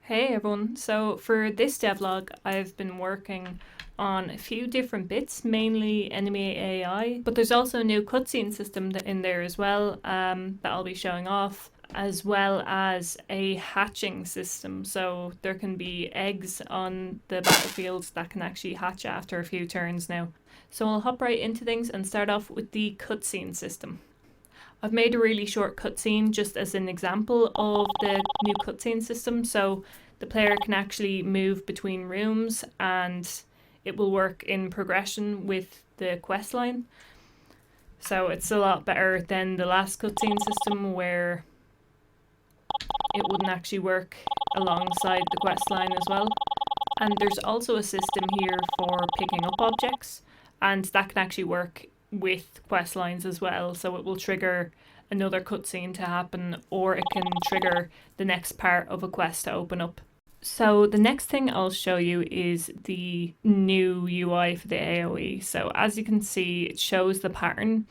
Hey everyone, so for this devlog I've been working on a few different bits, mainly enemy AI, but there's also a new cutscene system in there as well that I'll be showing off, as well as a hatching system, so there can be eggs on the battlefield that can actually hatch after a few turns now. So I'll hop right into things and start off with the cutscene system. I've made a really short cutscene just as an example of the new cutscene system, so the player can actually move between rooms and it will work in progression with the quest line. So it's a lot better than the last cutscene system where it wouldn't actually work alongside the quest line as well. And there's also a system here for picking up objects, and that can actually work with quest lines as well, so it will trigger another cutscene to happen, or it can trigger the next part of a quest to open up. So the next thing I'll show you is the new UI for the AoE. So as you can see, it shows the pattern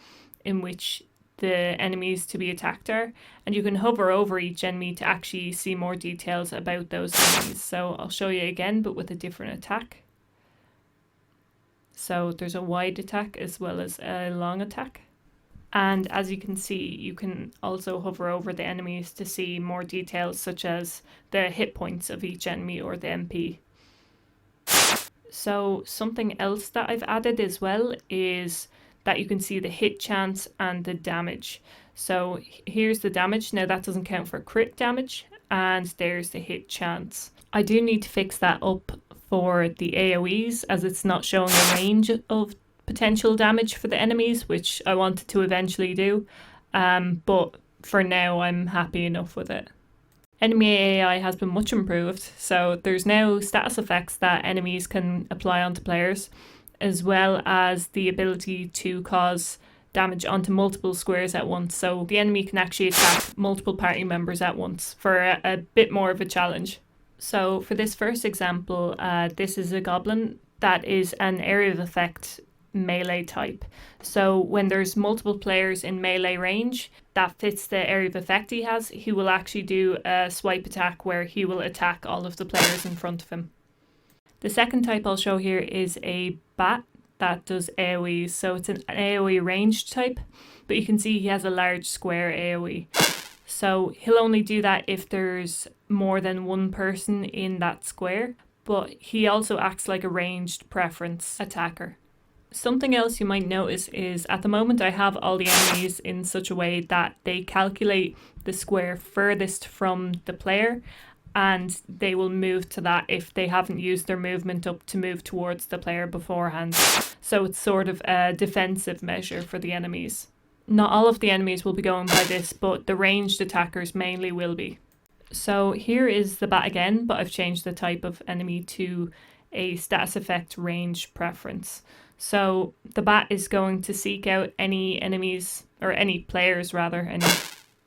in which the enemies to be attacked are, and you can hover over each enemy to actually see more details about those enemies. So I'll show you again, but with a different attack. So there's a wide attack as well as a long attack. And as you can see, you can also hover over the enemies to see more details, such as the hit points of each enemy or the MP. So something else that I've added as well is that you can see the hit chance and the damage. So here's the damage. Now that doesn't count for crit damage, and there's the hit chance. I do need to fix that up for the AoEs, as it's not showing a range of potential damage for the enemies, which I wanted to eventually do, but for now I'm happy enough with it. Enemy AI has been much improved, so there's now status effects that enemies can apply onto players, as well as the ability to cause damage onto multiple squares at once, so the enemy can actually attack multiple party members at once for a bit more of a challenge. So for this first example, this is a goblin that is an area of effect melee type. So when there's multiple players in melee range that fits the area of effect he has, he will actually do a swipe attack where he will attack all of the players in front of him. The second type I'll show here is a bat that does AoE. So it's an AoE ranged type, but you can see he has a large square AoE. So he'll only do that if there's more than one person in that square, but he also acts like a ranged preference attacker. Something else you might notice is at the moment I have all the enemies in such a way that they calculate the square furthest from the player, and they will move to that if they haven't used their movement up to move towards the player beforehand. So it's sort of a defensive measure for the enemies. Not all of the enemies will be going by this, but the ranged attackers mainly will be. So here is the bat again, but I've changed the type of enemy to a status effect range preference. So the bat is going to seek out any enemies, or any players rather, any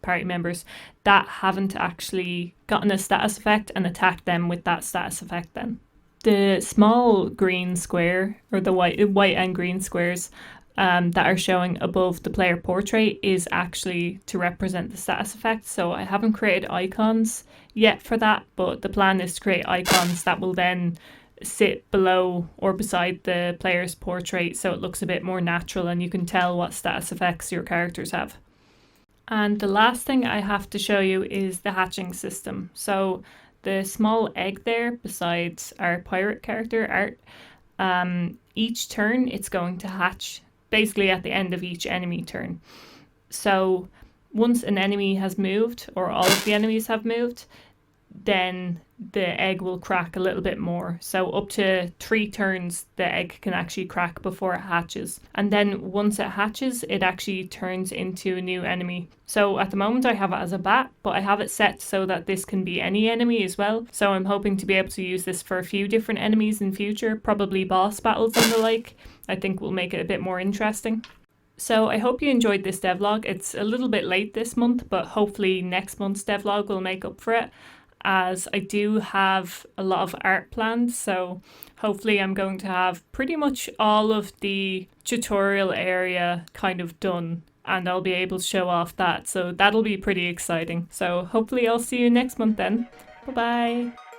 party members that haven't actually gotten a status effect, and attack them with that status effect then. The small green square, or the white and green squares that are showing above the player portrait is actually to represent the status effect. So I haven't created icons yet for that, but the plan is to create icons that will then sit below or beside the player's portrait, so it looks a bit more natural and you can tell what status effects your characters have. And the last thing I have to show you is the hatching system. So the small egg there besides our pirate character Art, each turn it's going to hatch basically at the end of each enemy turn. So once an enemy has moved, or all of the enemies have moved, then the egg will crack a little bit more. So up to 3 turns the egg can actually crack before it hatches. And then once it hatches, it actually turns into a new enemy. So at the moment I have it as a bat, but I have it set so that this can be any enemy as well. So I'm hoping to be able to use this for a few different enemies in future, probably boss battles and the like. I think will make it a bit more interesting. So I hope you enjoyed this devlog. It's a little bit late this month, but hopefully next month's devlog will make up for it, as I do have a lot of art planned, so hopefully I'm going to have pretty much all of the tutorial area kind of done, and I'll be able to show off that, so that'll be pretty exciting. So hopefully I'll see you next month then. Bye bye!